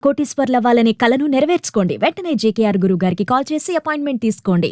కోటీశ్వర్లవ్వాలనే కలను నెరవేర్చుకోండి. వెంటనే జేకేఆర్ గురువు గారికి కాల్ చేసి అపాయింట్మెంట్ తీసుకోండి.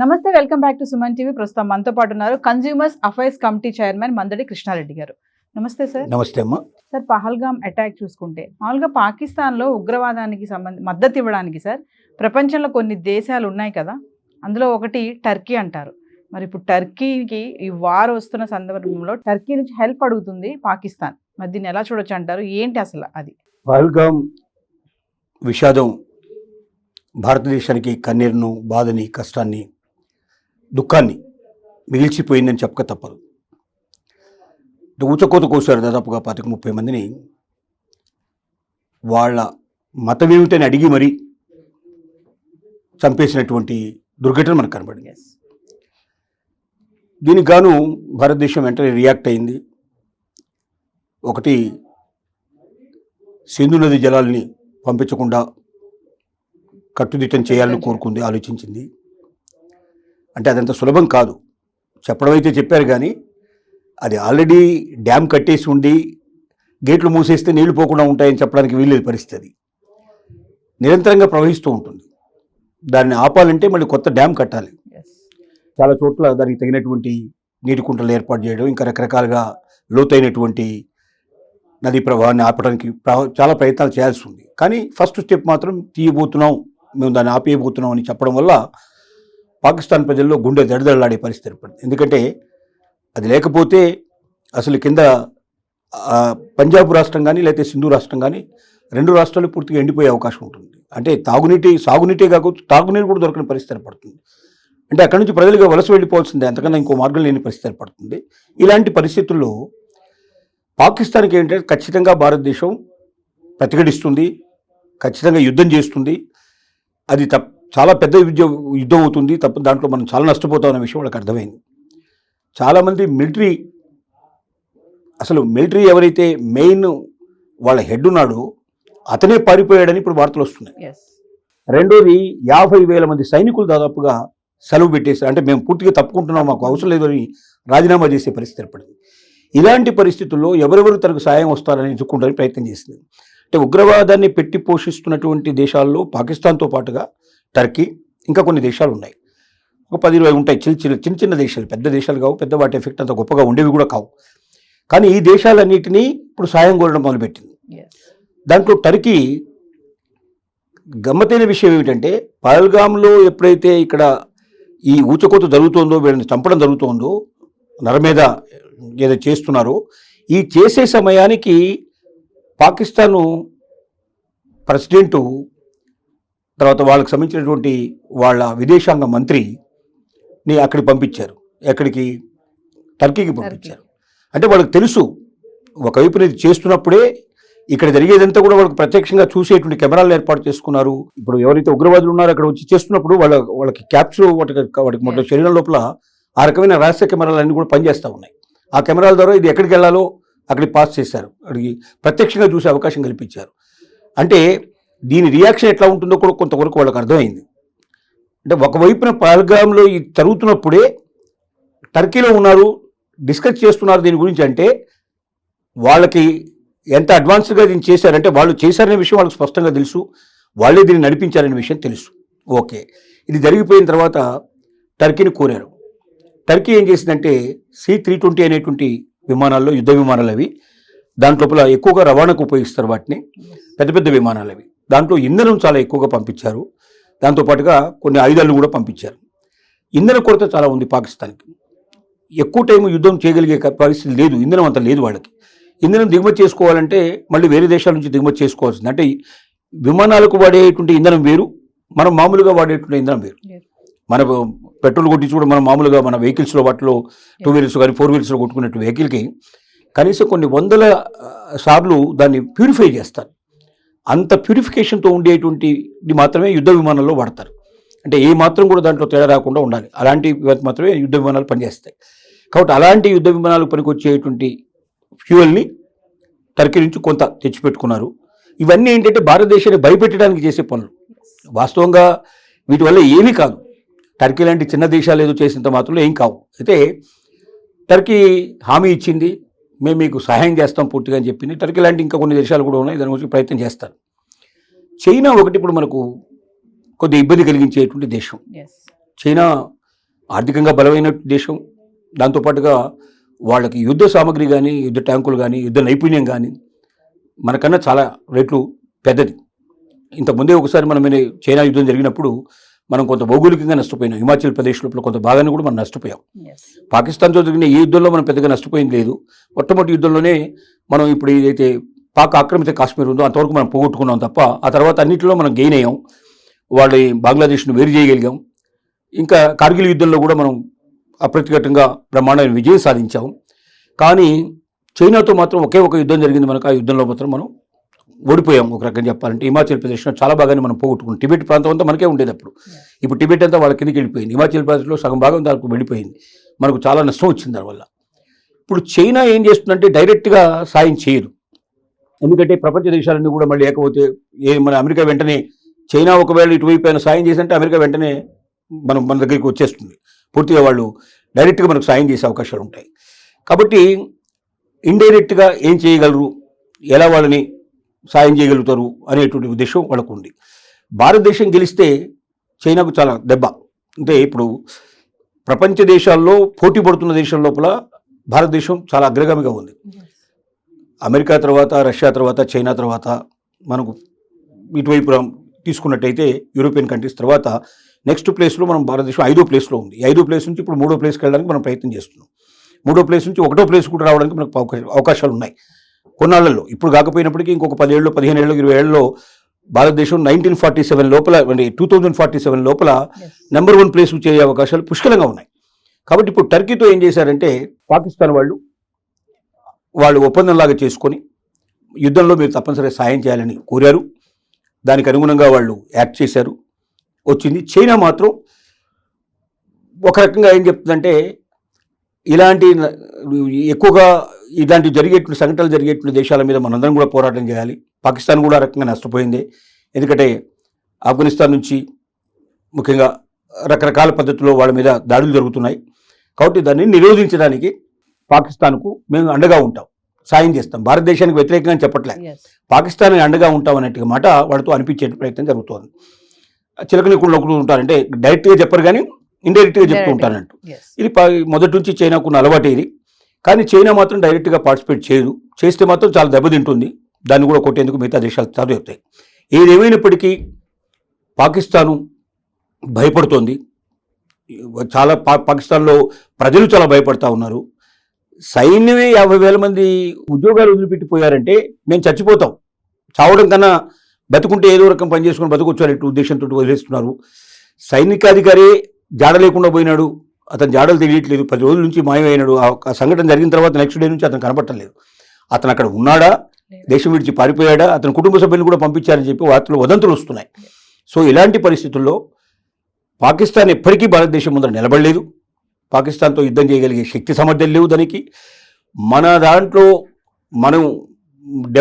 నమస్తే, welcome back to Suman TV. ప్రస్తుతం మనతో పాటు ఉన్నారు consumers affairs committee chairman Mandadi Krishna Reddy గారు. నమస్తే సార్. నమస్తే అమ్మా. సార్, పహల్గామ్ అటాక్ చూసుకుంటే మామూలుగా పాకిస్తాన్లో ఉగ్రవాదానికి మద్దతు ఇవ్వడానికి సార్ ప్రపంచంలో కొన్ని దేశాలు ఉన్నాయి కదా, అందులో ఒకటి టర్కీ అంటారు. మరి ఇప్పుడు టర్కీకి ఈ వార్ వస్తున్న సందర్భంలో టర్కీ నుంచి హెల్ప్ అడుగుతుంది పాకిస్తాన్. మరి దీన్ని ఎలా చూడొచ్చు అంటారు? ఏంటి అసలు అది? పహల్గామ్ విషాదం భారతదేశానికి కన్నీరును, బాధని, కష్టాన్ని, దుఃఖాన్ని మిగిల్చిపోయిందని చెప్పక తప్పదు. ఊచకోత కోసారు దాదాపుగా 25-30 మందిని. వాళ్ళ మతం ఏమిటని అడిగి మరీ చంపేసినటువంటి దుర్ఘటన మనకు కనబడింది. దీనికి గాను భారతదేశం వెంటనే రియాక్ట్ అయింది. ఒకటి, సింధు నది జలాల్ని పంపించకుండా కట్టుదిట్టం చేయాలని కోరుకుంది, ఆలోచించింది. అంటే అదంత సులభం కాదు. చెప్పడం అయితే చెప్పారు కానీ అది ఆల్రెడీ డ్యామ్ కట్టేసి ఉండి గేట్లు మూసేస్తే నీళ్లు పోకుండా ఉంటాయని చెప్పడానికి వీల్లేదు పరిస్థితి. నిరంతరంగా ప్రవహిస్తూ ఉంటుంది. దాన్ని ఆపాలంటే మళ్ళీ కొత్త డ్యామ్ కట్టాలి. చాలా చోట్ల దానికి తగినటువంటి నీటి కుంటలు ఏర్పాటు చేయడం, ఇంకా రకరకాలుగా లోతైనటువంటి నదీ ప్రవాహాన్ని ఆపడానికి చాలా ప్రయత్నాలు చేయాల్సి ఉంది. కానీ ఫస్ట్ స్టెప్ మాత్రం తీయబోతున్నాం, మేము దాన్ని ఆపేయబోతున్నాం అని చెప్పడం వల్ల పాకిస్తాన్ ప్రజల్లో గుండె దడదడలాడే పరిస్థితి ఏర్పడింది. ఎందుకంటే అది లేకపోతే అసలు కింద పంజాబ్ రాష్ట్రం కానీ లేకపోతే సింధు రాష్ట్రం కానీ, రెండు రాష్ట్రాలు పూర్తిగా ఎండిపోయే అవకాశం ఉంటుంది. అంటే సాగునీటే కాకపోతే తాగునీరు కూడా దొరకని పరిస్థితి ఏర్పడుతుంది. అంటే అక్కడి నుంచి ప్రజలుగా వలస వెళ్ళిపోవాల్సిందే, అంతకన్నా ఇంకో మార్గం లేని పరిస్థితి ఏర్పడుతుంది. ఇలాంటి పరిస్థితుల్లో పాకిస్తాన్కి ఏంటంటే ఖచ్చితంగా భారతదేశం ప్రతిఘటిస్తుంది, ఖచ్చితంగా యుద్ధం చేస్తుంది. అది చాలా పెద్ద యుద్ధం అవుతుంది. దాంట్లో మనం చాలా నష్టపోతామన్న విషయం వాళ్ళకి అర్థమైంది. చాలామంది మిలిటరీ ఎవరైతే మెయిన్ వాళ్ళ హెడ్ ఉన్నాడో అతనే పారిపోయాడని ఇప్పుడు వార్తలు వస్తున్నాయి. రెండోది, 50,000 మంది సైనికులు దాదాపుగా సెలవు పెట్టేశారు. అంటే మేము పూర్తిగా తప్పుకుంటున్నాం, మాకు అవసరం లేదు అని రాజీనామా చేసే పరిస్థితి ఏర్పడింది. ఇలాంటి పరిస్థితుల్లో ఎవరెవరు తనకు సాయం వస్తారని ఎదుర్కొంటారని ప్రయత్నం చేసింది. అంటే ఉగ్రవాదాన్ని పెట్టి పోషిస్తున్నటువంటి దేశాల్లో పాకిస్తాన్తో పాటుగా టర్కీ, ఇంకా కొన్ని దేశాలు ఉన్నాయి. ఒక 10-20 ఉంటాయి. చిన్న చిన్న దేశాలు, పెద్ద దేశాలు కావు, పెద్ద వాటి ఎఫెక్ట్ అంత గొప్పగా ఉండేవి కూడా కావు. కానీ ఈ దేశాలన్నిటినీ ఇప్పుడు సాయం కోరడం మొదలుపెట్టింది. దాంట్లో టర్కీ గమ్మతైన విషయం ఏమిటంటే, పహల్గామ్లో ఎప్పుడైతే ఇక్కడ ఈ ఊచకోత జరుగుతోందో, వీళ్ళని చంపడం జరుగుతోందో, నరమేధ ఏదో చేస్తున్నారో, ఈ చేసే సమయానికి పాకిస్తాను ప్రెసిడెంటు, తర్వాత వాళ్ళకి సంబంధించినటువంటి వాళ్ళ విదేశాంగ మంత్రిని అక్కడికి పంపించారు. ఎక్కడికి? టర్కీకి పంపించారు. అంటే వాళ్ళకి తెలుసు, ఒకవైపు ఇది చేస్తున్నప్పుడే ఇక్కడ జరిగేదంతా కూడా వాళ్ళకి ప్రత్యక్షంగా చూసేటువంటి కెమెరాలు ఏర్పాటు చేసుకున్నారు. ఇప్పుడు ఎవరైతే ఉగ్రవాదులు ఉన్నారో అక్కడ వచ్చి చేస్తున్నప్పుడు వాళ్ళకి క్యాప్చర్, వాటికి మొదటి శరీరం లోపల ఆ రకమైన రహస్య కెమెరాలు అన్నీ కూడా పనిచేస్తూ ఉన్నాయి. ఆ కెమెరాల ద్వారా ఇది ఎక్కడికి వెళ్ళాలో అక్కడికి పాస్ చేశారు, అక్కడికి ప్రత్యక్షంగా చూసే అవకాశం కల్పించారు. అంటే దీని రియాక్షన్ ఎట్లా ఉంటుందో కూడా కొంతవరకు వాళ్ళకి అర్థమైంది. అంటే ఒకవైపున పహల్గామ్లో ఇది జరుగుతున్నప్పుడే టర్కీలో ఉన్నారు, డిస్కస్ చేస్తున్నారు దీని గురించి. అంటే వాళ్ళకి ఎంత అడ్వాన్స్గా దీన్ని చేశారంటే, వాళ్ళు చేశారనే విషయం వాళ్ళకి స్పష్టంగా తెలుసు, వాళ్ళే దీన్ని నడిపించారనే విషయం తెలుసు. ఓకే, ఇది జరిగిపోయిన తర్వాత టర్కీని కోరారు. టర్కీ ఏం చేసిందంటే C-320 అనేటువంటి విమానాల్లో, యుద్ధ విమానాలు అవి, దాంట్లోపల ఎక్కువగా రవాణాకు ఉపయోగిస్తారు వాటిని, పెద్ద పెద్ద విమానాలు అవి. దాంట్లో ఇంధనం చాలా ఎక్కువగా పంపించారు. దాంతోపాటుగా కొన్ని ఆయుధాలను కూడా పంపించారు. ఇంధన కొరత చాలా ఉంది పాకిస్తాన్కి. ఎక్కువ టైం యుద్ధం చేయగలిగే పరిస్థితి లేదు, ఇంధనం అంత లేదు వాళ్ళకి. ఇంధనం దిగుమతి చేసుకోవాలంటే మళ్ళీ వేరే దేశాల నుంచి దిగుమతి చేసుకోవాల్సింది. అంటే విమానాలకు వాడేటువంటి ఇంధనం వేరు, మనం మామూలుగా వాడేటువంటి ఇంధనం వేరు. మన పెట్రోల్ కొట్టించి కూడా మనం మామూలుగా మన వెహికల్స్లో, వాటిలో 2 వీలర్స్ కానీ 4 వీలర్స్లో కొట్టుకున్నట్టు వెహికల్కి కనీసం కొన్ని 100 సార్లు దాన్ని ప్యూరిఫై చేస్తారు. అంత ప్యూరిఫికేషన్తో ఉండేటువంటిది మాత్రమే యుద్ధ విమానాల్లో వాడతారు. అంటే ఏ మాత్రం కూడా దాంట్లో తేడా రాకుండా ఉండాలి, అలాంటి మాత్రమే యుద్ధ విమానాలు పనిచేస్తాయి. కాబట్టి అలాంటి యుద్ధ విమానాలు పనికొచ్చేటువంటి ఫ్యూయల్ని టర్కీ నుంచి కొంత తెచ్చిపెట్టుకున్నారు. ఇవన్నీ ఏంటంటే భారతదేశాన్ని భయపెట్టడానికి చేసే పనులు. వాస్తవంగా వీటి వల్ల ఏమీ కాదు. టర్కీ లాంటి చిన్న దేశాలు ఏదో చేసినంత మాత్రంలో ఏం కావు. అయితే టర్కీ హామీ ఇచ్చింది, మేము మీకు సహాయం చేస్తాం పూర్తిగా అని చెప్పింది. టర్కీ లాంటి ఇంకా కొన్ని దేశాలు కూడా ఉన్నాయి, దాని గురించి ప్రయత్నం చేస్తారు. చైనా ఒకటి ఇప్పుడు మనకు కొద్ది ఇబ్బంది కలిగించేటువంటి దేశం. చైనా ఆర్థికంగా బలమైన దేశం, దాంతోపాటుగా వాళ్ళకి యుద్ధ సామగ్రి కానీ, యుద్ధ ట్యాంకులు కానీ, యుద్ధ నైపుణ్యం కానీ మనకన్నా చాలా రెట్లు పెద్దది. ఇంతకుముందే ఒకసారి మనం చైనా యుద్ధం జరిగినప్పుడు మనం కొంత భౌగోళికంగా నష్టపోయినాం. హిమాచల్ ప్రదేశ్ లోపల కొంత భాగాన్ని కూడా మనం నష్టపోయాం. పాకిస్తాన్తో జరిగిన ఏ యుద్ధంలో మనం పెద్దగా నష్టపోయింది లేదు. మొట్టమొదటి యుద్ధంలోనే మనం ఇప్పుడు ఏదైతే పాక్ ఆక్రమిత కాశ్మీర్ ఉందో అంతవరకు మనం పోగొట్టుకున్నాం తప్ప, ఆ తర్వాత అన్నింటిలో మనం గెయిన్ అయ్యాం. వాళ్ళ బంగ్లాదేశ్ను వేరు చేయగలిగాం. ఇంకా కార్గిల్ యుద్ధంలో కూడా మనం అప్రతిఘటంగా బ్రహ్మాండమైన విజయం సాధించాం. కానీ చైనాతో మాత్రం ఒకే ఒక యుద్ధం జరిగింది మనకు. ఆ యుద్ధంలో మాత్రం మనం ఓడిపోయాం. ఒక రకంగా చెప్పాలంటే హిమాచల్ ప్రదేశ్లో చాలా భాగాన్ని మనం పోగొట్టుకున్నాం. టిబెట్ ప్రాంతం అంతా మనకే ఉండేది అప్పుడు. ఇప్పుడు టిబెట్ అంతా వాళ్ళ కిందకి వెళ్ళిపోయింది. హిమాచల్ ప్రదేశ్లో సగం భాగం దానికి వెళ్ళిపోయింది. మనకు చాలా నష్టం వచ్చింది దానివల్ల. ఇప్పుడు చైనా ఏం చేస్తుందంటే డైరెక్ట్గా సాయం చేయదు. ఎందుకంటే ప్రపంచ దేశాలన్నీ కూడా మళ్ళీ లేకపోతే మన అమెరికా వెంటనే చైనా ఒకవేళ ఇటువైపు అయినా సాయం చేసింటే అమెరికా వెంటనే మన దగ్గరికి వచ్చేస్తుంది. పూర్తిగా వాళ్ళు డైరెక్ట్గా మనకు సాయం చేసే అవకాశాలు ఉంటాయి. కాబట్టి ఇండైరెక్ట్గా ఏం చేయగలరు, ఎలా వాళ్ళని సాయం చేయగలుగుతారు అనేటువంటి ఉద్దేశం వాళ్ళకు ఉంది. భారతదేశం గెలిస్తే చైనాకు చాలా దెబ్బ. అంటే ఇప్పుడు ప్రపంచ దేశాల్లో పోటీ పడుతున్న దేశం లోపల భారతదేశం చాలా అగ్రగామిగా ఉంది. అమెరికా తర్వాత, రష్యా తర్వాత, చైనా తర్వాత మనకు ఇటువైపు తీసుకున్నట్టయితే యూరోపియన్ కంట్రీస్ తర్వాత నెక్స్ట్ ప్లేస్లో మనం భారతదేశం 5వ ప్లేస్లో ఉంది. 5వ ప్లేస్ నుంచి ఇప్పుడు 3వ ప్లేస్కి వెళ్ళడానికి మనం ప్రయత్నం చేస్తున్నాం. 3వ ప్లేస్ నుంచి 1వ ప్లేస్ కూడా రావడానికి మనకు అవకాశాలు ఉన్నాయి కొన్నాళ్లలో. ఇప్పుడు కాకపోయినప్పటికీ ఇంకొక 10 ఏళ్ళు, 15 ఏళ్ళు, 20 ఏళ్ళలో భారతదేశం 1947 లోపల, 2047 లోపల నెంబర్ 1 ప్లేస్ చేరే అవకాశాలు పుష్కలంగా ఉన్నాయి. కాబట్టి ఇప్పుడు టర్కీతో ఏం చేశారంటే పాకిస్తాన్ వాళ్ళు ఒప్పందంలాగా చేసుకొని యుద్ధంలో మీరు తప్పనిసరిగా సాయం చేయాలని కోరారు. దానికి అనుగుణంగా వాళ్ళు యాక్ట్ చేశారు, వచ్చింది. చైనా మాత్రం ఒక రకంగా ఏం చెప్తుందంటే ఇలాంటి ఎక్కువగా ఇలాంటి జరిగేటువంటి సంఘటనలు జరిగేటువంటి దేశాల మీద మనందరం కూడా పోరాటం చేయాలి. పాకిస్తాన్ కూడా ఆ రకంగా నష్టపోయింది. ఎందుకంటే ఆఫ్ఘనిస్తాన్ నుంచి ముఖ్యంగా రకరకాల పద్ధతుల్లో వాళ్ళ మీద దాడులు జరుగుతున్నాయి. కాబట్టి దాన్ని నిరోధించడానికి పాకిస్తాన్కు మేము అండగా ఉంటాం, సాయం చేస్తాం. భారతదేశానికి వ్యతిరేకంగా చెప్పట్లే, పాకిస్తాన్ అండగా ఉంటాం అనేట్టుగా మాట వాళ్ళతో అనిపించే ప్రయత్నం జరుగుతోంది. చిలకని కూడా ఒకరు ఉంటారంటే డైరెక్ట్గా చెప్పరు కానీ ఇండైరెక్ట్గా చెప్తూ ఉంటారంటూ. ఇది మొదటి నుంచి చైనాకున్న అలవాటు ఇది. కానీ చైనా మాత్రం డైరెక్ట్గా పార్టిసిపేట్ చేయదు. చేస్తే మాత్రం చాలా దెబ్బతింటుంది. దాన్ని కూడా కొట్టేందుకు మిగతా దేశాలు చదువుతాయి. ఏదేమైనప్పటికీ పాకిస్తాను భయపడుతోంది. చాలా పాకిస్తాన్లో ప్రజలు చాలా భయపడతా ఉన్నారు. సైన్యమే 50,000 మంది ఉద్యోగాలు వదిలిపెట్టిపోయారంటే మేము చచ్చిపోతాం, చావడం కన్నా బతుకుంటే ఏదో రకం పని చేసుకుని బతుకొచ్చారు ఉద్దేశంతో వదిలేస్తున్నారు. సైనికాధికారి జాడ లేకుండా పోయినాడు, అతను జాడలు తెలియట్లేదు, 10 రోజుల నుంచి మాయమైనాడు. ఆ సంఘటన జరిగిన తర్వాత నెక్స్ట్ డే నుంచి అతను కనపట్టలేదు. అతను అక్కడ ఉన్నాడా, దేశం విడిచి పారిపోయాడా, అతని కుటుంబ సభ్యులు కూడా పంపించారని చెప్పి వార్తలు వదంతులు వస్తున్నాయి. సో ఇలాంటి పరిస్థితుల్లో పాకిస్తాన్ ఎప్పటికీ భారతదేశం ముందర నిలబడలేదు. పాకిస్తాన్తో యుద్ధం చేయగలిగే శక్తి సామర్థ్యాలు లేవు దానికి. మన దాంట్లో మనం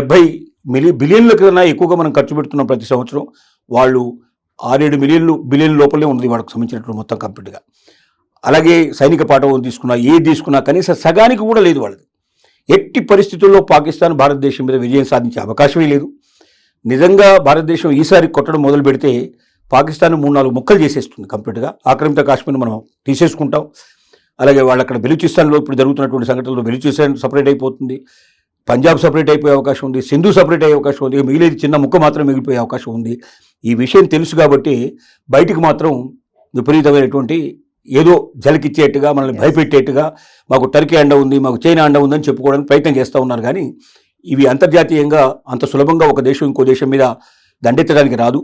70 బిలియన్ల కన్నా ఎక్కువగా మనం ఖర్చు పెడుతున్నాం ప్రతి సంవత్సరం. వాళ్ళు 6-7 బిలియన్ లోపలే ఉంది వాళ్ళకి సంబంధించినట్లు మొత్తం కంప్లీట్గా. అలాగే సైనిక పాఠం తీసుకున్నా, ఏది తీసుకున్నా కనీసం సగానికి కూడా లేదు వాళ్ళది. ఎట్టి పరిస్థితుల్లో పాకిస్తాన్ భారతదేశం మీద విజయం సాధించే అవకాశమే లేదు. నిజంగా భారతదేశం ఈసారి కొట్టడం మొదలు పెడితే పాకిస్తాన్ 3-4 ముక్కలు చేసేస్తుంది కంప్లీట్గా. ఆక్రమిత కాశ్మీర్ మనం తీసేసుకుంటాం. అలాగే వాళ్ళు అక్కడ బెలూచిస్తాన్లో ఇప్పుడు జరుగుతున్నటువంటి సంఘటనలో బెలూచిస్తాన్ సపరేట్ అయిపోతుంది, పంజాబ్ సపరేట్ అయిపోయే అవకాశం ఉంది, సింధు సపరేట్ అయ్యే అవకాశం ఉంది, మిగిలేది చిన్న ముక్క మాత్రం మిగిలిపోయే అవకాశం ఉంది. ఈ విషయం తెలుసు కాబట్టి బయటికి మాత్రం విపరీతమైనటువంటి ఏదో జలకిచ్చేట్టుగా, మనల్ని భయపెట్టేట్టుగా మాకు టర్కీ అండ ఉంది, మాకు చైనా అండ ఉందని చెప్పుకోవడానికి ప్రయత్నం చేస్తూ ఉన్నారు. కానీ ఇవి అంతర్జాతీయంగా అంత సులభంగా ఒక దేశం ఇంకో దేశం మీద దండెత్తడానికి రాదు.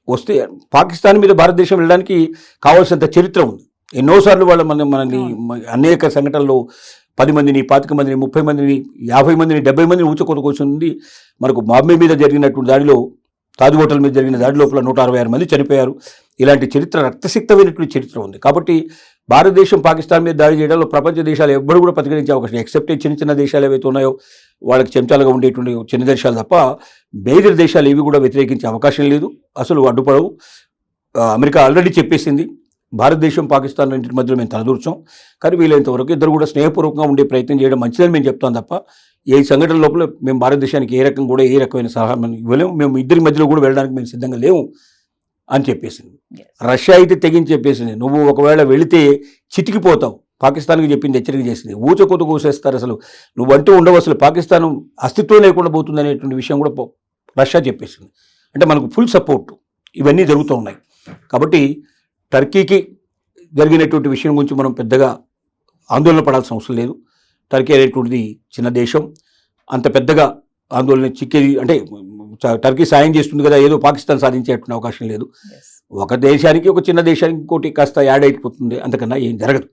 వస్తే పాకిస్తాన్ మీద భారతదేశం వెళ్ళడానికి కావాల్సినంత చరిత్ర ఉంది. ఎన్నోసార్లు వాళ్ళు మనల్ని అనేక సంఘటనల్లో 10 మందిని, 25 మందిని, 30 మందిని, 50 మందిని, 70 మందిని ఊచకొతకొచ్చింది. మనకు బాంబే మీద జరిగినటువంటి దాడిలో, తాజ్ హోటల్ మీద జరిగిన దాడి లోపల 166 మంది చనిపోయారు. ఇలాంటి చరిత్ర, రక్తసిక్తమైనటువంటి చరిత్ర ఉంది. కాబట్టి భారతదేశం పాకిస్తాన్ మీద దాడి చేయడంలో ప్రపంచ దేశాలు ఎవ్వరు కూడా ప్రతిఘటించే అవకాశం, ఎక్సెప్ట్ చిన్న దేశాలు ఏవైతే ఉన్నాయో వాళ్ళకి చెంచాలుగా ఉండేటువంటి చిన్న దేశాలు తప్ప మేజర్ దేశాలు ఏవి కూడా వ్యతిరేకించే అవకాశం లేదు, అసలు అడ్డుపడవు. అమెరికా ఆల్రెడీ చెప్పేసింది భారతదేశం పాకిస్తాన్ రెండింటి మధ్యలో మేము తలదూర్చాం. కానీ వీలైనంత వరకు ఇద్దరు కూడా స్నేహపూర్వకంగా ఉండే ప్రయత్నం చేయడం మంచిదని మేము చెప్తాం తప్ప ఏ సంఘటన లోపల మేము భారతదేశానికి ఏ రకమైన సలహా మనం ఇవ్వలేము. మేము ఇద్దరి మధ్యలో కూడా వెళ్ళడానికి మేము సిద్ధంగా లేవు అని చెప్పేసింది. రష్యా అయితే తెగించి చెప్పేసింది, నువ్వు ఒకవేళ వెళితే చితికిపోతావు, పాకిస్తాన్కి చెప్పింది, హెచ్చరిక చేసింది. ఊచకోత కోసేస్తారు, అసలు నువ్వంటూ ఉండవు, అసలు పాకిస్తాన్ అస్తిత్వం లేకుండా పోతుంది అనేటువంటి విషయం కూడా రష్యా చెప్పేసింది. అంటే మనకు ఫుల్ సపోర్ట్ ఇవన్నీ జరుగుతూ ఉన్నాయి. కాబట్టి టర్కీకి జరిగినటువంటి విషయం గురించి మనం పెద్దగా ఆందోళన పడాల్సిన అవసరం లేదు. టర్కీ అనేటువంటిది చిన్న దేశం, అంత పెద్దగా ఆందోళన చిక్కేది అంటే టర్కీ సాయం చేస్తుంది కదా, ఏదో పాకిస్తాన్ సాధించేటువంటి అవకాశం లేదు. ఒక దేశానికి ఒక చిన్న దేశానికి ఇంకోటి కాస్త యాడ్ అయిపోతుంది, అంతకన్నా ఏం జరగదు.